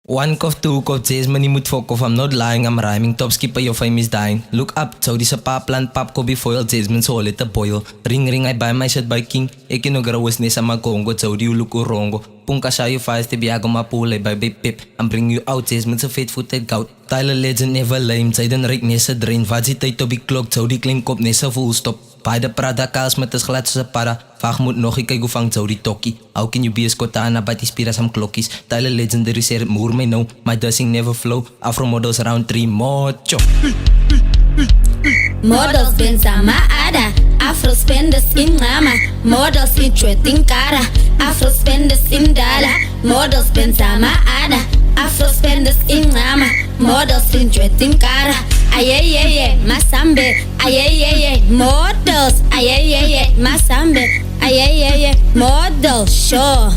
One cough, two cough, says man, you moet fuck off. I'm not lying, I'm rhyming. Top skipper, your fame is dying. Look up, so this a pap plant, pap could be foiled. Says man, so let a boil. Ring, ring, I buy my shit by king. Ek no grawas nesa magongo, so do you look urongo. Punka sha you fast, te biago mapule by big pip. I'm bring you out, says man, so fate-footed gout. Tyler legend never lame, say den rik nesa drain. Wat die tyd to be clocked, so die klink op nesa full stop. Bij de Prada kaas met de glad soos 'n para. Vaag moet nog kyk hoe vang zo die tokkie. How can you be a Skhothane but die spira some klokkies. Tyler legendary ser moer my nou. My dusting never flow. Afro Modelz-Round 3 mocho. Models ben sama ada. Afro spenders in mama. Models in in cara. Afro spenders in dala. Models ben sama ada. Afro spenders in mama. Models in in cara. Ayeyeye, masambe. Ayeyeye, models. Ayeyeye, masambe. Ayeyeye, model show.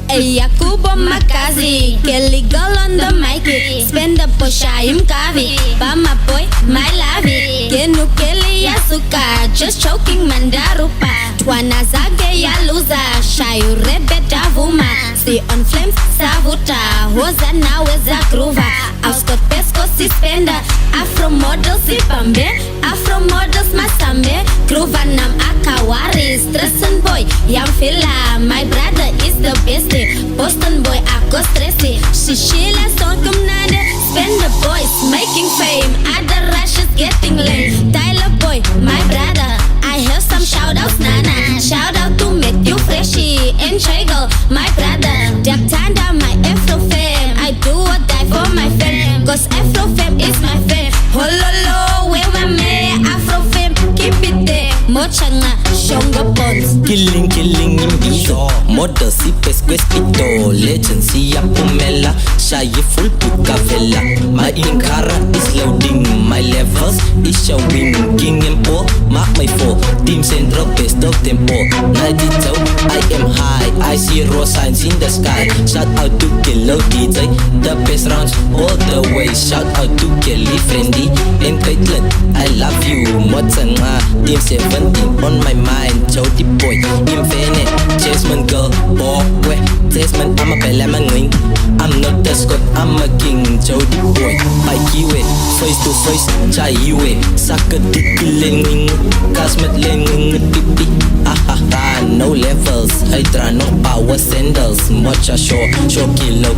Yakubo Makazi, Kelly girl on the mic. Spend the poshaim kavi. Bama boy, my lavi. Genu Kelly Yasuka, just choking mandarupa. Twana zage ya luza, shayu rebeta vuma. See on flames, savuta. Hoza na weza groova. Auscot pesco suspender. Afro models ipambe. Afro models masambe. Groova nam akawari. Stressin boy, yam fila. My brother is the best. Boston boy, I go stressy. Shishila song come nada. Spend the boys making fame. Other rushes getting lame. Tyler boy, my brother. I have some shout outs, nana. Shout out to Matthew Freshy and Chagel, my brother. Jack Tanda, my Afro fam. I do or die for my fam. Cause Afro fam is my fam. Hololo, where my man. Afro fam, keep it there. Mochanga, shonga bones. Killing in Killo. Model si pesquespito. Legend si apumela. Shaye full pukavela. My inkara is loading. My levels is showing. King and Paul, mark my fall. Team Central best of tempo. 92, I am high. I see raw signs in the sky. Shout out to Killo DJ. The best rounds all the way. Shout out to Kelly Friendly and Caitlin. I love you. Motsanga. Team 17 on my mind. Jody boy. Infinite. Chessman girl. Bokwe. Chessman I'm a bella mangling. I'm not a Scott. I'm a king. Jody boy. Mikey way. Face to face. Chai way. Saka dikilling. Kasmet lenging pipi. Ah, no levels. Hydra no power sandals. Mocha show. Show Killo.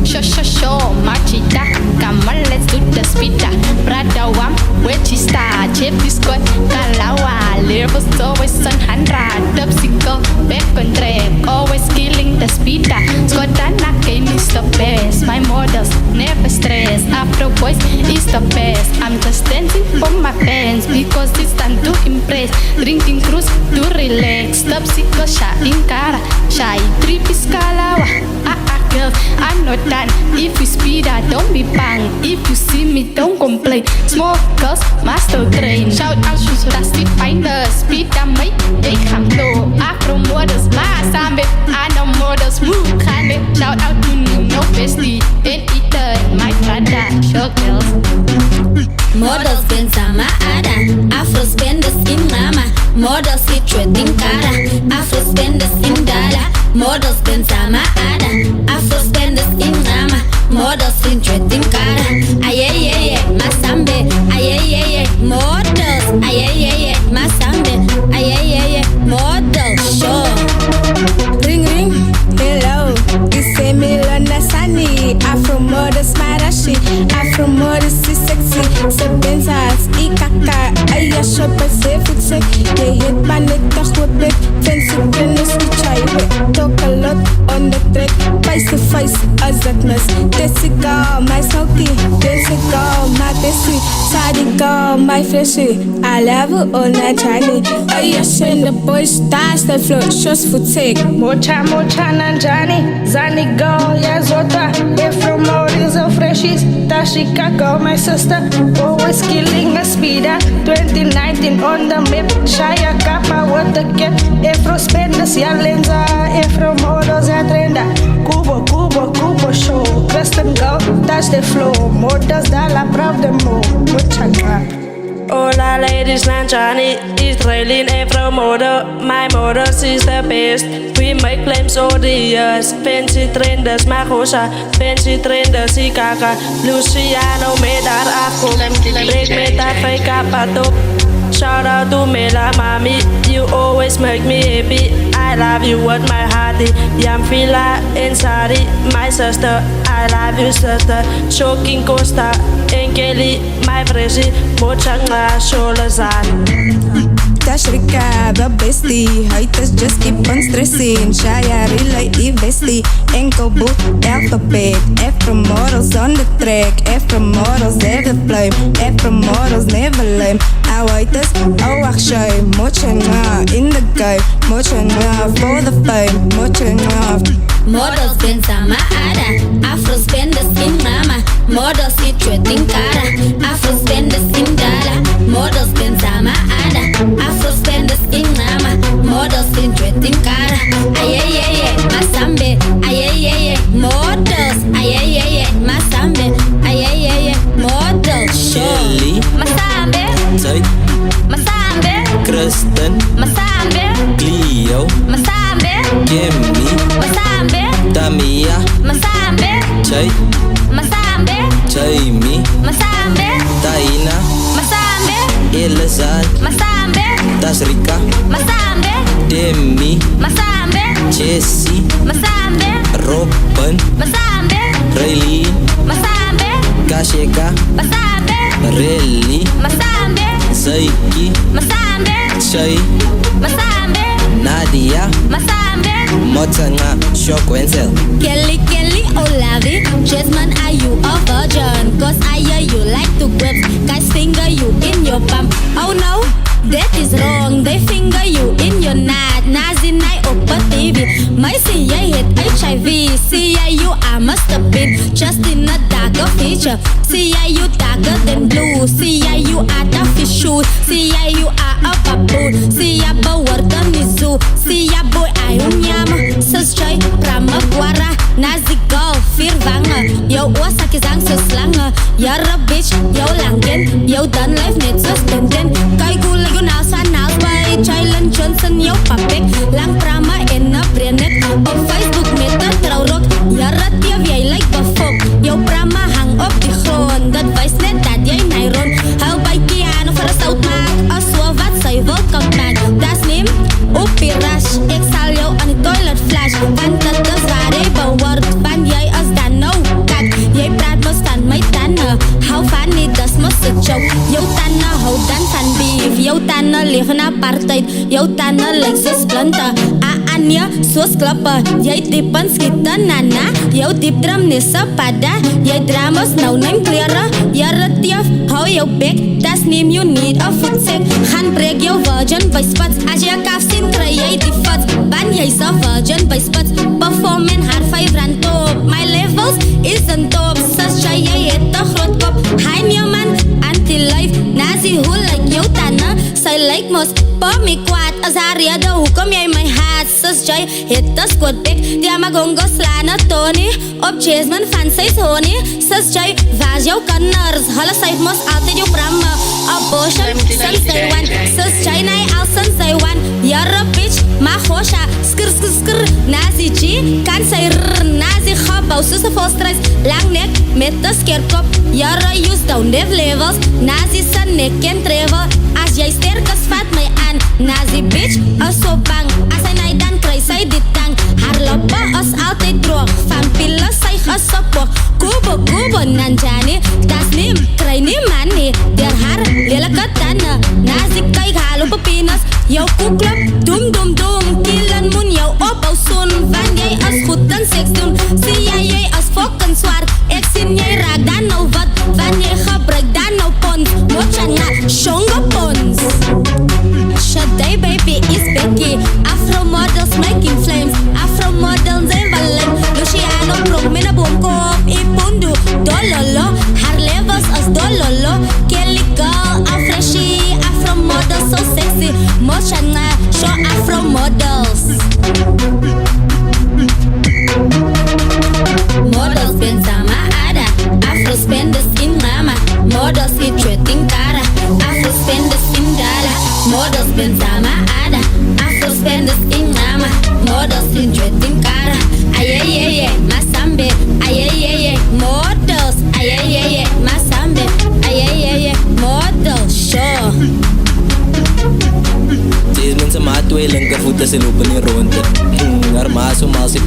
Show, Marchita, come on, let's do the speeder. Brother Wam, Wechista, Chip Discord, Kalawa, levels always on 100. Topsicle, back on track, always killing the speeder. Skhothane game is the best. My models never stress. Afro boys is the best. I'm just dancing for my fans because it's time to impress. Drinking cruise to relax. Topsicle, shy in cara, shy trip is Kalawa. Girl, I'm not done. If you speed, I don't be bang. If you see me, don't complain. Small girls, master train. Shout out to Rusty Finders. Speed and make they come low. Afro models, masambe. I know models, move kande. Shout out to no bestie. And Ethan, my brother. Show girls. Models ben sama ada. Afro spenders in mama. Models in cara. Afro spenders in dala. Models ben sama ada. Afro spenders in mama. Models in cara. Ayeyeye, masambe. Ayeyeye, models. Ayeyeye, masambe. Ayeyeye, model show. Ring ring, hello. Ise Milona Sani. Afro models marashi. Afro models is sexy. Sebenzas, ikaka. Aya shopper sefutse. They hit panet toch whip it. Fancy tennis we try it. Talk a lot on the track. Face to face as that mess. Tessica, my salty. Tessica, my bestie. Sadica, my freshie. I love you all night, Charlie. Aya send the boys dash the floor. Shows foot take. Mocha nanjani. Zani girl, yeah zota. Afro models of freshies. Tashika girl, my sister. Always killing a speeder. 2019 on the map. Shaya kappa with the cat. Afro spenders, ya lenza. Afro models, ya trenda. Kubo show. Western girl, touch the flow. Models, dala, proud the mo. Mucha Hola ladies Nanjani, Israeli Afro model. My model is the best. We make claims all the years. Fancy trenders Makosa, fancy trenders Ikaka, Luciano Medar Afro, Break Meta Fake Pato. Shout out to Mela Mami, you always make me happy. I love you with my hearty. Yamfila and Sari, my sister. I love you sister. Choking Costa and Kelly, my prezi. Mochanga Sholazan. Tashrika, the bestie. Haters just keep on stressing. Shaya relay bestie. Enkel book, alphabet. Afro models on the track. Afro models never blame. Afro models never lame. Our haters, oh akshay. Mochanga in the game. Mochanga for the fame. Mochanga. Models ben sama ada. Afro spenders in mama. Models eat trading cara. Afro spenders in dala. Models ben sama ada. Afro spenders in mama. Models in trading cara. Ayayaya, masambe. Ayayaya, models. Ayayaya, masambe. Ayayaya, models. Shelly, Masambe. Zeit, Masambe. Kristen, Masambe. Killo, Masambe. Kemi, Masambe. Tamia, Masambe. Zeit, Masambe. Jamie, Masambe. Taina, Masambe. Elazar, Masambe. Tashrika, Masambe. Demi, Masambe. Jessie, Masambe. Robin, Masambe. Raylene, Masambe. Kasheka, Masambe. Relly, Masambe. Zaiki, Masambe. Shay, Masambe. Nadia, Masambe. Motanga, Shokwenzel. Kelly, Kelly, Olavi. Jasmine, are you a virgin? Cause I hear you like to grip. Guys finger you in your bum. Oh no, that is wrong. They finger you in your nut. Nazi night over TV. My see I hit HIV. See you I must have been just in a darker feature. See you darker than blue. See you are the fish shoes. See you are a baboon. See ya bower the nizu. See ya boy I unyama. Sasjay Brahma Guara. Nazi go fear vanga. Yo wasaki zang slange. You're a bitch. Yo langen. Yo done life net suspended. Kai gula you now san now by Chailan Johnson. Yo papek. Lang Brahma in a branded. Op Facebook meta traurok. You're a TV like bafok. Yo Brahma hang up the throne. That vice net that yay Nairon. How by piano for a south mark. A suavat say welcome back. Das name Upi Rush. Exhale yo on the toilet flash. Van dat de zware bewoord. Van jij als dan no kat. Jij praat me stand my tanne. Hou van niet das mos a joke. Yo tanne hou dan van beef. Yo tanne leven apartheid. Yo tanne like so splinter. Anja soos klappe. Jy diep en skieten nana. Jou diep drum nisse padda. Jy dramos nou neem kleren. Jere teef hou jou bek. Das neem you need a voetsek. Gaan breek jou virgin by spots. As jy kaf sien kry jy die fots. Ban jy sa virgin by spots. Perform en haar 5 rand top. My levels is een top. Sas jy het a groot kop. Hein jou man anti-life. Nazi hoe like jou tanne. Sy like mos pa my kwaad. As haar rede hoekom jy my haat. Sus jy het a squad bek. Die amagongo slaan a Tony. Op Jasmine van sy Sony. Sus jy was jou kanners. Hulle sy mos altyd jou bramme. Abortion sin sy wan. Sus jy nie al sin sy wan. You're a bitch ma gosha. Skr skr skr. Nazi G kan sy rrr. Nazi gabou soos a volstrijs. Lang nek met a skerkop. You're a use down dev levels. Nazi sa nek en travel. As jy sterk as vat my aan. Nazi bitch as so bang. As hy nie dan kry sy dit tang. Haar loppe as altyd droog. Van pille sy gesopog. Kubo kubo nanjani. Das nie kry nie man nie. Der haar lelike tanne. Nazi kyk haal op a penis. Jou koeklop doem doem doem. Killen moen jou opbou soon. Van jy as goed en seks doen. Sien jy as fucking zwaar. Ek sien jy raak dan nou wat. Van jy gebruik dan nou pons. Mochanga shongo pons. Shaday baby is Becky. Afro models making flames. Afro models en ballen. Luciano prong met a boom kop. Ipundu dololo. Haar levels as dololo. Kelly girl, Afro she. Afro model so sexy. Mochanga show Afro.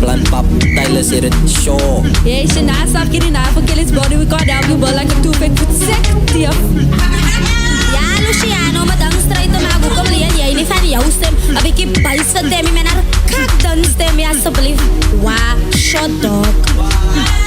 plan pap, Tyler said it sure. Yeah, you should not stop getting off. Kill his body, we got down you like a two-pack foot sective. Ja, Luciano, madang straight to mago kom lian ja ini van jou stem. Heb ik je buis van dem, ik ben haar kak dan stem, ja, alsjeblieft. Wa, shot dog.